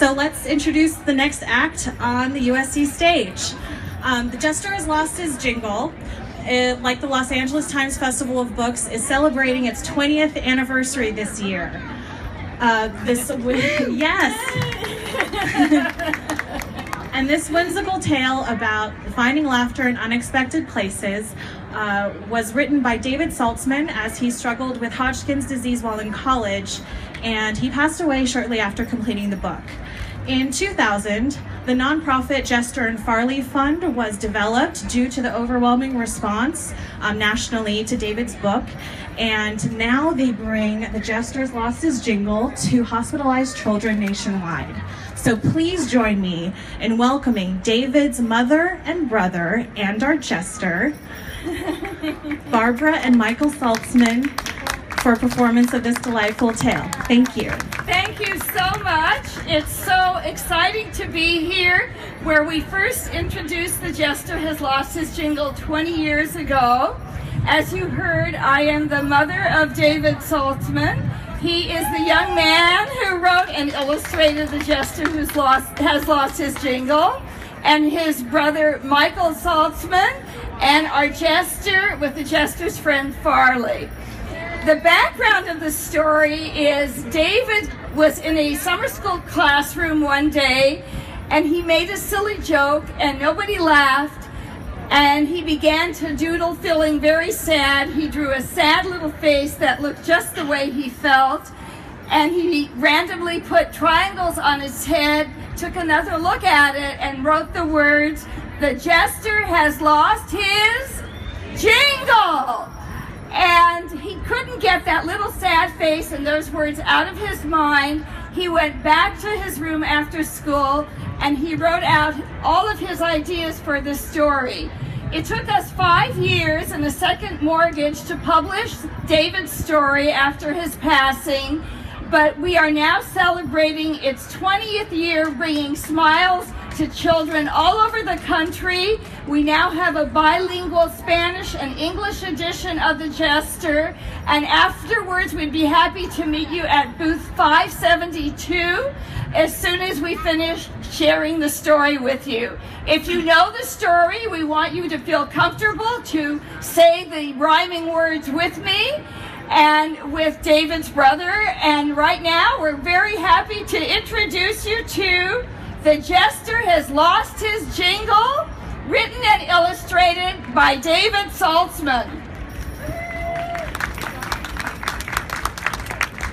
So let's introduce the next act on the USC stage. The Jester has lost his jingle. Like the Los Angeles Times Festival of Books, is celebrating its 20th anniversary this year. Yes. And this whimsical tale about finding laughter in unexpected places was written by David Saltzman as he struggled with Hodgkin's disease while in college, and he passed away shortly after completing the book. In 2000, the nonprofit Jester and Farley Fund was developed due to the overwhelming response nationally to David's book, and now they bring The Jester's Lost His Jingle to hospitalized children nationwide. So please join me in welcoming David's mother and brother and our Jester, Barbara and Michael Saltzman, for a performance of this delightful tale. Thank you. Thank you so much. It's so exciting to be here where we first introduced The Jester Has Lost His Jingle 20 years ago. As you heard, I am the mother of David Saltzman. He is the young man who wrote and illustrated The Jester Has Lost His Jingle, and his brother Michael Saltzman, and our Jester with the Jester's friend Farley. The background of the story is David was in a summer school classroom one day, and he made a silly joke and nobody laughed, and he began to doodle, feeling very sad. He drew a sad little face that looked just the way he felt, and he randomly put triangles on his head, took another look at it, and wrote the words, "The Jester has lost his jingle." And he couldn't get that little sad face and those words out of his mind. He went back to his room after school and he wrote out all of his ideas for the story. It took us 5 years and a second mortgage to publish David's story after his passing, but we are now celebrating its 20th year, bringing smiles to children all over the country. We now have a bilingual Spanish and English edition of The Jester, and afterwards we'd be happy to meet you at booth 572 as soon as we finish sharing the story with you. If you know the story, we want you to feel comfortable to say the rhyming words with me and with David's brother. And right now we're very happy to introduce you to The Jester Has Lost His Jingle, written and illustrated by David Saltzman.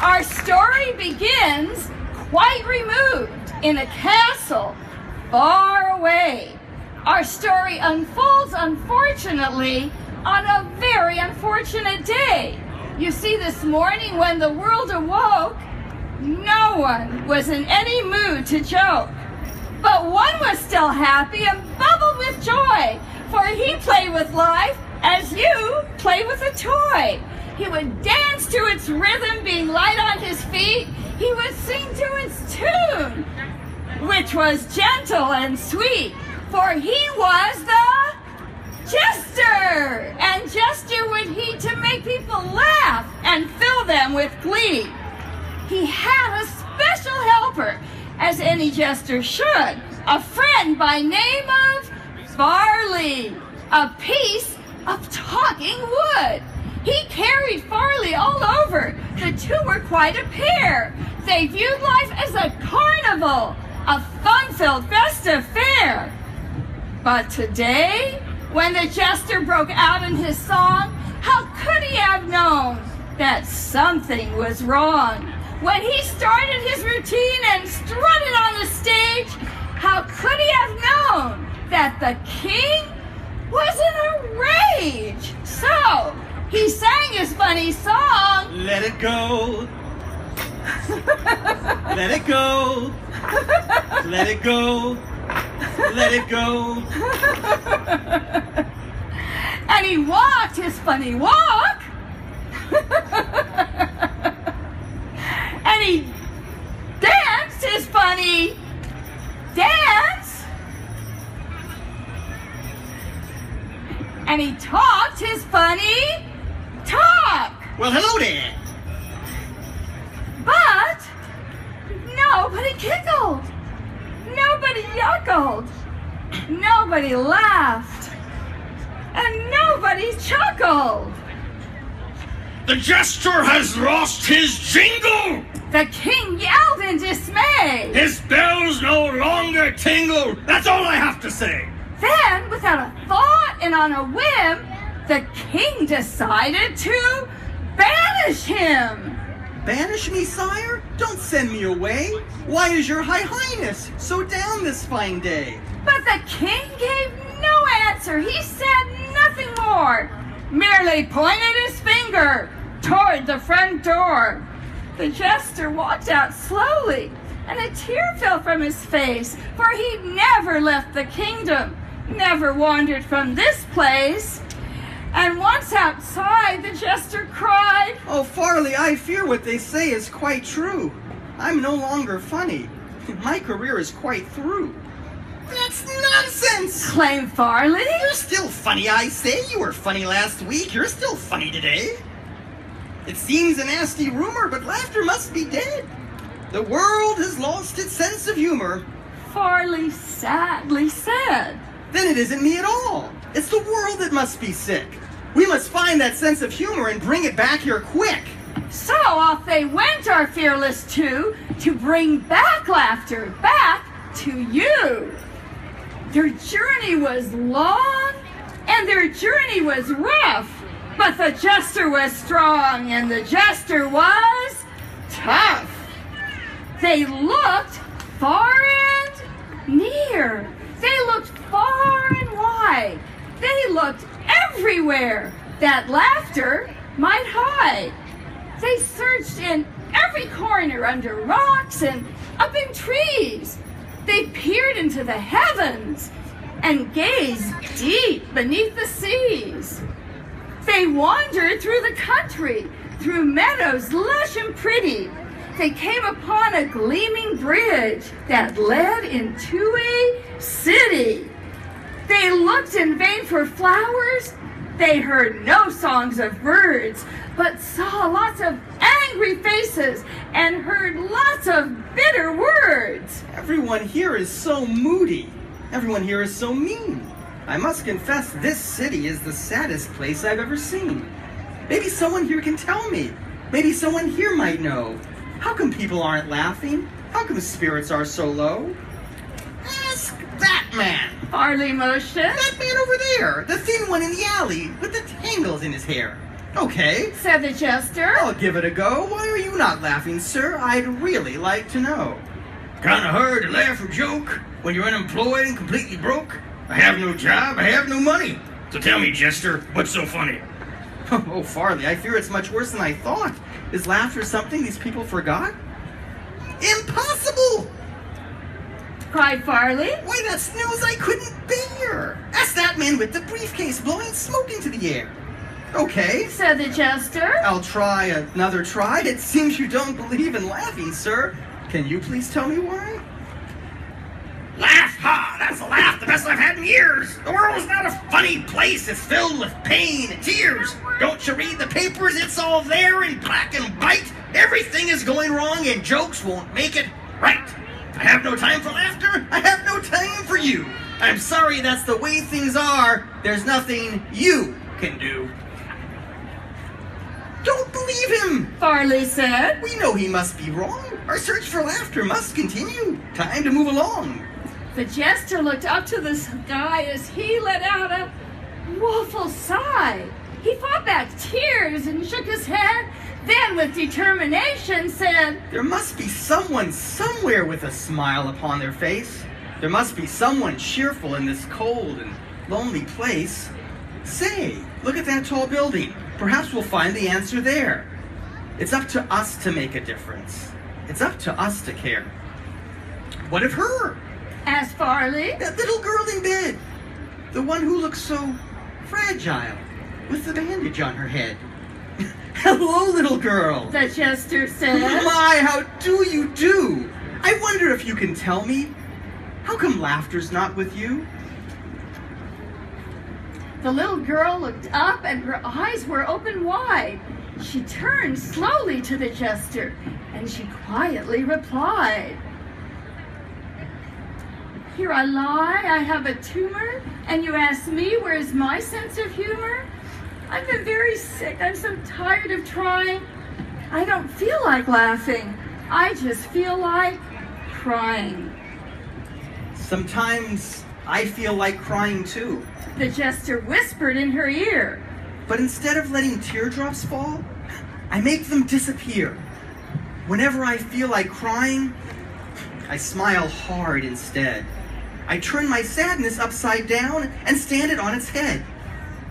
Our story begins quite removed in a castle far away. Our story unfolds, unfortunately, on a very unfortunate day. You see, this morning when the world awoke, no one was in any mood to joke. But one was still happy and bubbled with joy, for he played with life as you play with a toy. He would dance to its rhythm, being light on his feet. He would sing to its tune, which was gentle and sweet, for he was the Jester. And Jester would he to make people laugh and fill them with glee. He had a special helper, as any Jester should, a friend by name of Farley, a piece of talking wood. He carried Farley all over. The two were quite a pair. They viewed life as a carnival, a fun-filled festive fair. But today, when the Jester broke out in his song, how could he have known that something was wrong? When he started his routine and strutted on the stage, how could he have known that the king was in a rage? So, he sang his funny song, "Let it go, let it go, let it go, let it go." And he walked his funny walk. And he danced his funny dance. And he talked his funny talk. Well, hello there. But nobody giggled. chuckled. Nobody laughed. And nobody chuckled. The Jester has lost his jingle! The king yelled in dismay. His bells no longer tingle! That's all I have to say! Then, without a thought and on a whim, the king decided to banish him. Banish me, sire? Don't send me away. Why is your high highness so down this fine day? But the king gave no answer. He said nothing more, merely pointed his finger toward the front door. The jester walked out slowly, and a tear fell from his face, for he'd never left the kingdom, never wandered from this place. And once outside, the jester cried, Oh, Farley, I fear what they say is quite true. I'm no longer funny. My career is quite through. That's nonsense! Claimed Farley. You're still funny, I say. You were funny last week. You're still funny today. It seems a nasty rumor, but laughter must be dead. The world has lost its sense of humor. Farley sadly said. Then it isn't me at all. It's the world that must be sick. We must find that sense of humor and bring it back here quick. So off they went, our fearless two, to bring back laughter, back to you. Their journey was long, and their journey was rough, but the jester was strong, and the jester was tough. They looked far and near. They looked far and wide. They looked everywhere that laughter might hide. They searched in every corner, under rocks and up in trees. They peered into the heavens and gazed deep beneath the seas. They wandered through the country, through meadows lush and pretty. They came upon a gleaming bridge that led into a city. They looked in vain for flowers. They heard no songs of birds, but saw lots of angry faces and heard lots of bitter words. Everyone here is so moody. Everyone here is so mean. I must confess, this city is the saddest place I've ever seen. Maybe someone here can tell me. Maybe someone here might know. How come people aren't laughing? How come spirits are so low? Ask that man. Farley motioned. That man over there, the thin one in the alley with the tangles in his hair. Okay, Said the jester. I'll give it a go. Why are you not laughing, sir? I'd really like to know. Kinda hard to laugh or joke when you're unemployed and completely broke. I have no job, I have no money. So tell me, Jester, what's so funny? Oh, Farley, I fear it's much worse than I thought. Is laughter something these people forgot? Impossible! Cried Farley. Why, that's news I couldn't bear. Ask that man with the briefcase blowing smoke into the air. Okay, Said the jester. I'll try another try. It seems you don't believe in laughing, sir. Can you please tell me why? Laugh, ha! That's a laugh, the best I've had in years. The world's not a funny place. It's filled with pain and tears. Don't you read the papers? It's all there in black and white. Everything is going wrong and jokes won't make it right. I have no time for laughter. I have no time for you. I'm sorry, that's the way things are. There's nothing you can do. Don't believe him. Farley said. We know he must be wrong. Our search for laughter must continue. Time to move along. The jester looked up to the sky as he let out a woeful sigh. He fought back tears and shook his head, then with determination said, There must be someone somewhere with a smile upon their face. There must be someone cheerful in this cold and lonely place. Say, look at that tall building. Perhaps we'll find the answer there. It's up to us to make a difference. It's up to us to care. What of her? Asked Farley. That little girl in bed. The one who looks so fragile, with the bandage on her head. Hello, little girl. The jester said. My, how do you do? I wonder if you can tell me, how come laughter's not with you? The little girl looked up and her eyes were open wide. She turned slowly to the jester and she quietly replied, Here I lie, I have a tumor, and you ask me where's my sense of humor? I've been very sick, I'm so tired of trying. I don't feel like laughing, I just feel like crying. Sometimes I feel like crying too. The jester whispered in her ear. But instead of letting teardrops fall, I make them disappear. Whenever I feel like crying, I smile hard instead. I turn my sadness upside down and stand it on its head.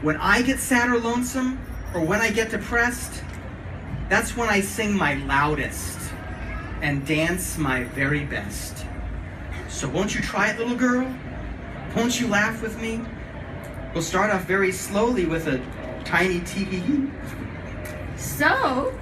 When I get sad or lonesome, or when I get depressed, that's when I sing my loudest and dance my very best. So won't you try it, little girl? Won't you laugh with me? We'll start off very slowly with a tiny tee-hee-hee. So,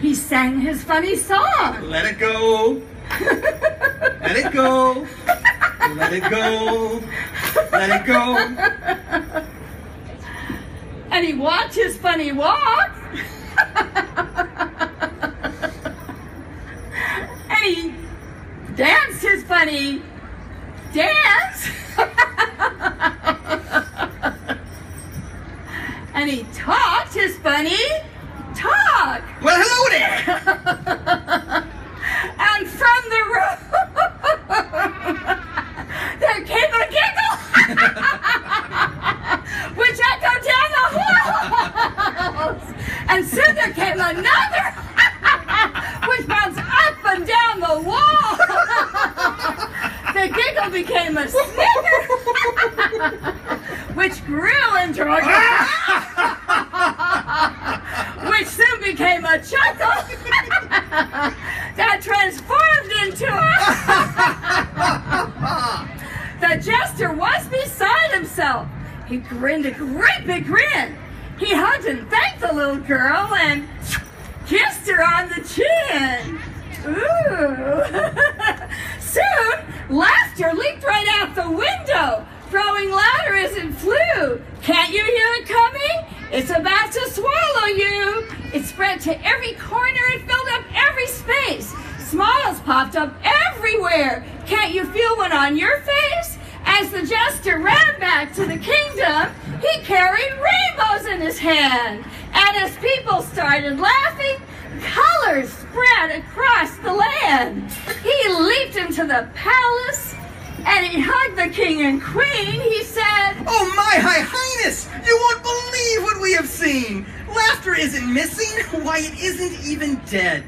he sang his funny song. Let it go. Let it go. Let it go. Let it go. And he walked his funny walk. And he danced his funny dance. And he talked his funny talk. Well, hello there. And from the room, there came a giggle, which echoed down the halls. And soon there came another, which bounced up and down the wall. The giggle became a snicker, which grew into a which soon became a chuckle that transformed into The jester was beside himself. He grinned a great big grin. He hugged and thanked the little girl and kissed her on the chin. Ooh. Soon, laughter leaped right out the window, growing louder as it flew. Can't you hear it coming? It's about to swallow you. It spread to every corner and filled up every space. Smiles popped up everywhere. Can't you feel one on your face? As the jester ran back to the kingdom, he carried rainbows in his hand. And as people started laughing, colors spread across the land. He leaped into the palace and he hugged the king and queen. He said, "Oh, my high highness, you won't believe what we have seen. Laughter isn't missing. Why, it isn't even dead.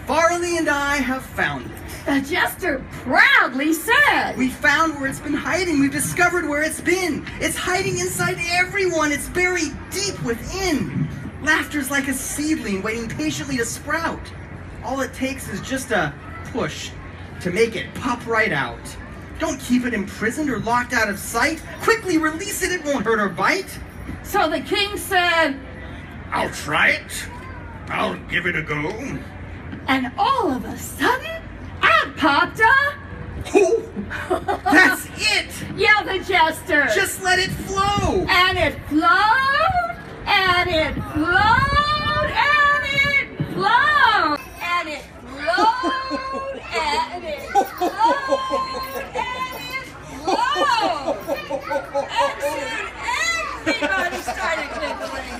Farley and I have found it." The jester proudly said, "We found where it's been hiding. We've discovered where it's been. It's hiding inside everyone. It's buried deep within. Laughter's like a seedling waiting patiently to sprout. All it takes is just a push to make it pop right out. Don't keep it imprisoned or locked out of sight. Quickly release it. It won't hurt or bite." So the king said, I'll try it. I'll give it a go. and all of a sudden, out popped a... Oh, that's it. yelled the jester. Just let it flow. And it flowed, and it flowed, and it flowed, and it flowed, and it flowed, and it flowed. And soon everybody started giggling.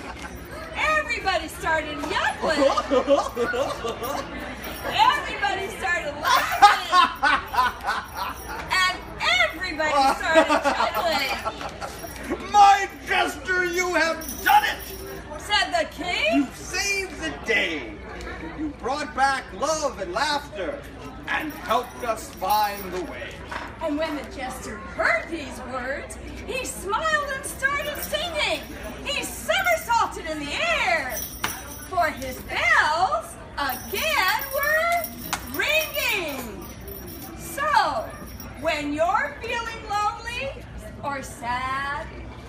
Everybody started yuckling. Everybody started laughing. And everybody started chuckling. My Jester, you have done it! Said the king. You saved the day. You brought back love and laughter and helped us find the way. And when the jester heard these words, he smiled and started singing. He somersaulted in the air, for his bells again were ringing. So, when you're feeling lonely, or sad,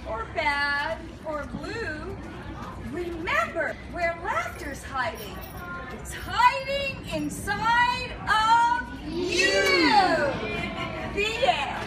or bad, or blue, remember where laughter's hiding. It's hiding inside of you. The end.